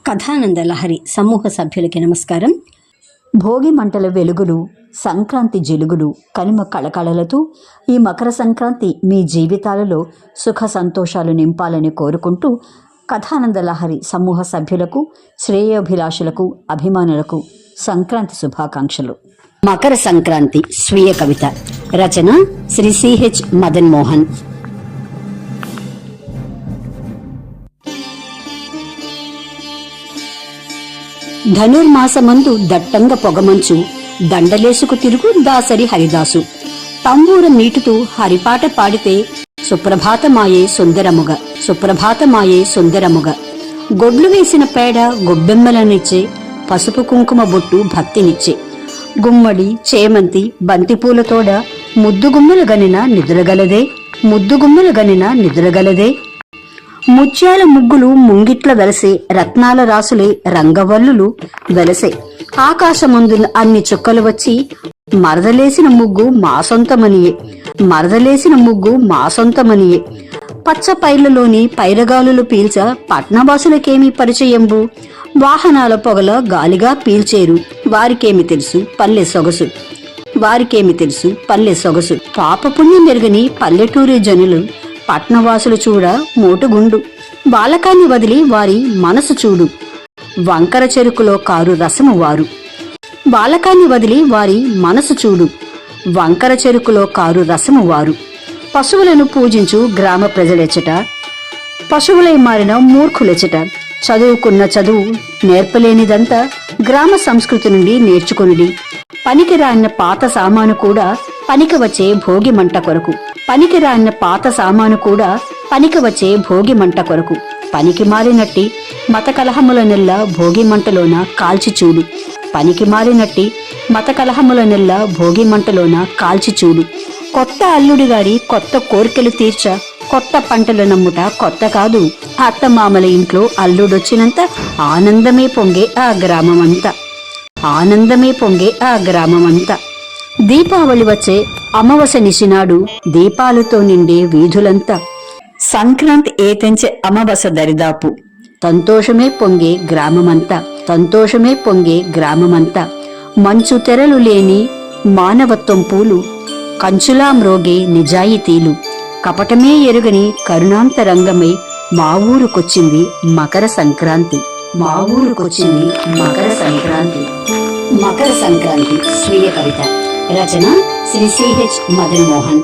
కథానంద లహరి సమూహ సభ్యులకి నమస్కారం. భోగి మంటల వెలుగులు, సంక్రాంతి జిలుగులు, కనుమ కళకళలతో ఈ మకర సంక్రాంతి మీ జీవితాలలో సుఖ సంతోషాలు నింపాలని కోరుకుంటూ కథానంద లహరి సమూహ సభ్యులకు, శ్రేయోభిలాషులకు, అభిమానులకు సంక్రాంతి శుభాకాంక్షలు. మకర సంక్రాంతి స్వీయ కవిత. రచన శ్రీ సిహెచ్ మదన్ మోహన్. ధనుర్మాసమందు దట్టంగ పొగమంచు, దండలేసుకు తిరుగు దాసరి హరిదాసు. తంబూరం మీటుతూ హరిపాట పాడితే సుప్రభాతమాయే సుందరముగ, సుప్రభాతమాయే సుందరముగ. గొడ్లు వేసిన పేడ గొబ్బెమ్మలనిచ్చే, పసుపు కుంకుమ బొట్టు భక్తినిచ్చే. గుమ్మడి, చేమంతి, బంతిపూలతోడ ముద్దుగుమ్ముల గనిన నిద్రగలదే, ముద్దుగుమ్ముల గనిన నిద్రగలదే. ముత్యాల ముగ్గులు ముంగిట్ల వెలసే, రత్నాల రాసులే రంగవల్లులు వెలసే. ఆకాశమందు అన్ని చుక్కలు వచ్చి మరదలేసిన ముగ్గు మా సొంతమనియే, మరదలేసిన ముగ్గు మా సొంతమనియే. పచ్చ పైర్లలోని పైరగాలులు పీల్చ పట్నవాసులకేమి పరిచయంబు, వాహనాల పొగల గాలిగా పీల్చేరు. వారికేమి తెలుసు పల్లె సొగసు, వారికేమి తెలుసు పల్లె సొగసు. పాపపుణ్యం మెరుగని పల్లెటూరి జనులు పట్నవాసులు చూడ మోటుగుండు. బాలకాన్ని వదిలి వారి మనసు చూడు, వంకర చెరుకులో కారు రసము వారు. బాలకాన్ని వదిలి వారి మనసు చూడు, వంకర చెరుకులో కారు రసము వారు. పశువులను పూజించు గ్రామ ప్రజలెచ్చట, పశువులై మారిన మూర్ఖులెచ్చట. చదువుకున్న చదువు నేర్పలేనిదంతా గ్రామ సంస్కృతి నుండి నేర్చుకునిడి. పనికి రాన్న పాత సామాను కూడా పనికి వచ్చే భోగి మంట కొరకు, పనికి రాన్న పాత సామాను కూడా పనికి వచ్చే భోగి మంట కొరకు. పనికి మారినట్టి మత కలహముల నెల్ల భోగి మంటలోన కాల్చి చూడు, పనికి మారినట్టి మత కలహముల నెల్ల భోగి మంటలోన కాల్చి చూడు. కొత్త అల్లుడి గారి కొత్త కోరికలు తీర్చ, కొత్త పంటలు నమ్ముట కొత్త కాదు. అత్తమామల ఇంట్లో అల్లుడొచ్చినంత ఆనందమే పొంగే ఆ గ్రామమంతా, ఆనందమే పొంగే ఆ గ్రామమంతా. దీపావళి వచ్చే అమావాస నిశినాడు దీపాలతో నిండే వీధులంతా. సంక్రాంతి ఏతెంచే అమావాస దరిదాపు, సంతోషమే పొంగే గ్రామమంతా, సంతోషమే పొంగే గ్రామమంతా. మంచు తెరలు లేని మానవత్వం పూలు, కంచులా మ్రోగే నిజాయితీలు. కపటమే ఎరుగని కరుణాంతరంగమై మా ఊరుకొచ్చింది మకర సంక్రాంతి, మా ఊరుకొచ్చింది మకర సంక్రాంతి. మకర సంక్రాంతి స్వీయ కవిత. రచన శ్రీ సిహెచ్ మదన్ మోహన్.